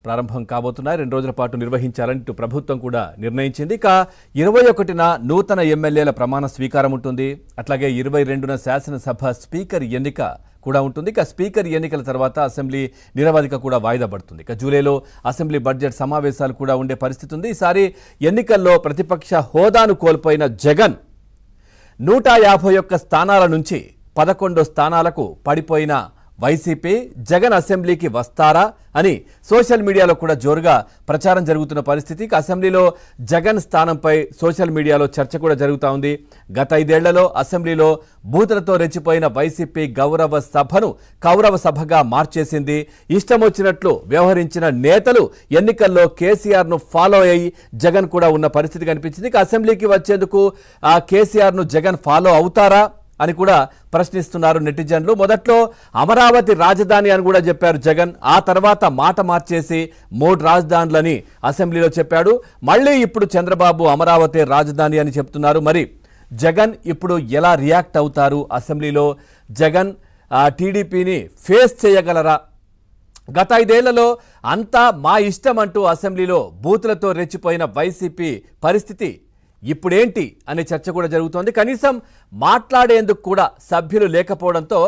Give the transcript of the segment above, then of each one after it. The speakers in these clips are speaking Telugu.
ప్రారంభం కాబోతున్నాయి 2 రోజుల పాటు నిర్వహించాలని ప్రభుత్వం కూడా నిర్ణయించింది. ఇక 21న నూతన ఎమ్మెల్యేల ప్రమాణ స్వీకారం ఉంటుంది. అట్లాగే 22న శాసనసభ స్పీకర్ ఎన్నిక కూడా ఉంటుంది. ఇక స్పీకర్ ఎన్నికల తర్వాత అసెంబ్లీ నిరవధిక కూడా వాయిదా పడుతుంది. ఇక జూలైలో అసెంబ్లీ బడ్జెట్ సమావేశాలు కూడా ఉండే పరిస్థితి ఉంది. ఈసారి ఎన్నికల్లో ప్రతిపక్ష హోదాను కోల్పోయిన జగన్ 151 స్థానాల నుంచి 11 స్థానాలకు పడిపోయిన వైసీపీ జగన్ అసెంబ్లీకి వస్తారా అని సోషల్ మీడియాలో కూడా జోరుగా ప్రచారం జరుగుతున్న పరిస్థితి. అసెంబ్లీలో జగన్ స్థానంపై సోషల్ మీడియాలో చర్చ కూడా జరుగుతూ ఉంది. గత 5 ఏళ్లలో అసెంబ్లీలో బూతులతో రెచ్చిపోయిన వైసీపీ గౌరవ సభను కౌరవ సభగా మార్చేసింది. ఇష్టం వచ్చినట్లు వ్యవహరించిన నేతలు ఎన్నికల్లో కేసీఆర్ను ఫాలో అయ్యి జగన్ కూడా ఉన్న పరిస్థితి కనిపించింది. అసెంబ్లీకి వచ్చేందుకు కేసీఆర్ను జగన్ ఫాలో అవుతారా అని కూడా ప్రశ్నిస్తున్నారు నెటిజన్లు. మొదట్లో అమరావతి రాజధాని అని కూడా చెప్పారు జగన్. ఆ తర్వాత మాట మార్చేసి 3 రాజధానులని అసెంబ్లీలో చెప్పాడు. మళ్ళీ ఇప్పుడు చంద్రబాబు అమరావతి రాజధాని అని చెప్తున్నారు. మరి జగన్ ఇప్పుడు ఎలా రియాక్ట్ అవుతారు? అసెంబ్లీలో జగన్ టీడీపీని ఫేస్ చేయగలరా? గత 5 ఏళ్లలో అంతా మా ఇష్టం అంటూ అసెంబ్లీలో బూతులతో రెచ్చిపోయిన వైసీపీ పరిస్థితి ఇప్పుడేంటి అనే చర్చ కూడా జరుగుతోంది. కనీసం మాట్లాడేందుకు కూడా సభ్యులు లేకపోవడంతో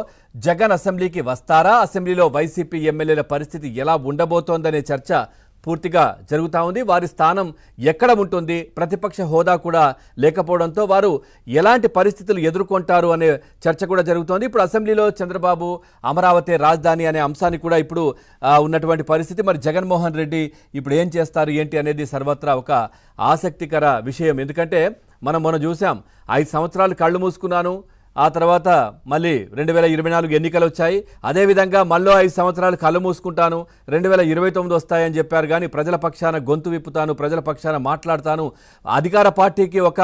జగన్ అసెంబ్లీకి వస్తారా? అసెంబ్లీలో వైసీపీ ఎమ్మెల్యేల పరిస్థితి ఎలా ఉండబోతోందనే చర్చ పూర్తిగా జరుగుతూ ఉంది. వారి స్థానం ఎక్కడ ఉంటుంది? ప్రతిపక్ష హోదా కూడా లేకపోవడంతో వారు ఎలాంటి పరిస్థితులు ఎదుర్కొంటారు అనే చర్చ కూడా జరుగుతోంది. ఇప్పుడు అసెంబ్లీలో చంద్రబాబు అమరావతి రాజధాని అనే అంశాన్ని కూడా ఇప్పుడు ఉన్నటువంటి పరిస్థితి. మరి జగన్మోహన్ రెడ్డి ఇప్పుడు ఏం చేస్తారు ఏంటి అనేది సర్వత్రా ఒక ఆసక్తికర విషయం. ఎందుకంటే మనం చూసాం 5 సంవత్సరాలు కళ్ళు మూసుకున్నాను, ఆ తర్వాత మళ్ళీ 2024 ఎన్నికలు వచ్చాయి. అదేవిధంగా మళ్ళీ 5 సంవత్సరాలు కళ్ళు మూసుకుంటాను, 2029 వస్తాయని చెప్పారు. కానీ ప్రజల పక్షాన గొంతు విప్పుతాను, ప్రజల పక్షాన మాట్లాడతాను, అధికార పార్టీకి ఒక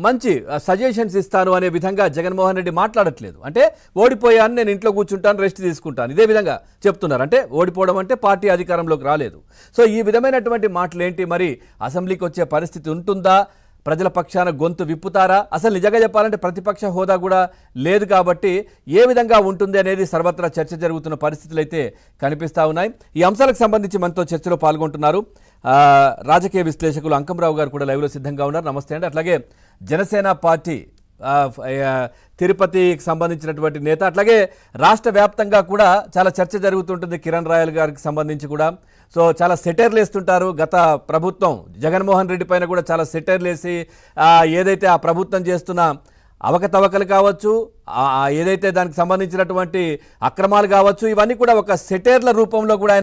మంచి సజెషన్స్ ఇస్తాను అనే విధంగా జగన్మోహన్ రెడ్డి మాట్లాడట్లేదు. అంటే ఓడిపోయాను, నేను ఇంట్లో కూర్చుంటాను, రెస్ట్ తీసుకుంటాను, ఇదే విధంగా చెప్తున్నారు. అంటే ఓడిపోవడం అంటే పార్టీ అధికారంలోకి రాలేదు. సో ఈ విధమైనటువంటి మాటలు ఏంటి? మరి అసెంబ్లీకి వచ్చే పరిస్థితి ఉంటుందా? ప్రజల పక్షాన గొంతు విప్పుతారా? అసలు నిజంగా చెప్పాలంటే ప్రతిపక్ష హోదా కూడా లేదు కాబట్టి ఏ విధంగా ఉంటుంది అనేది సర్వత్రా చర్చ జరుగుతున్న పరిస్థితులు అయితే కనిపిస్తూ ఉన్నాయి. ఈ అంశాలకు సంబంధించి మనతో చర్చలో పాల్గొంటున్నారు రాజకీయ విశ్లేషకులు అంకంరావు గారు కూడా లైవ్లో సిద్ధంగా ఉన్నారు. నమస్తే అండి. అట్లాగే జనసేన పార్టీ తిరుపతికి సంబంధించినటువంటి నేత, అట్లాగే రాష్ట్ర వ్యాప్తంగా కూడా చాలా చర్చ జరుగుతుంటుంది కిరణ్ రాయల్ గారికి సంబంధించి కూడా. సో చాలా సెటైర్లు వేస్తుంటారు. గత ప్రభుత్వం జగన్మోహన్ రెడ్డి పైన కూడా చాలా సెటైర్లు వేసి ఏదైతే ఆ ప్రభుత్వం చేస్తున్న అవకతవకలు కావచ్చు, ఏదైతే దానికి సంబంధించినటువంటి అక్రమాలు కావచ్చు, ఇవన్నీ కూడా ఒక సెటైర్ల రూపంలో కూడా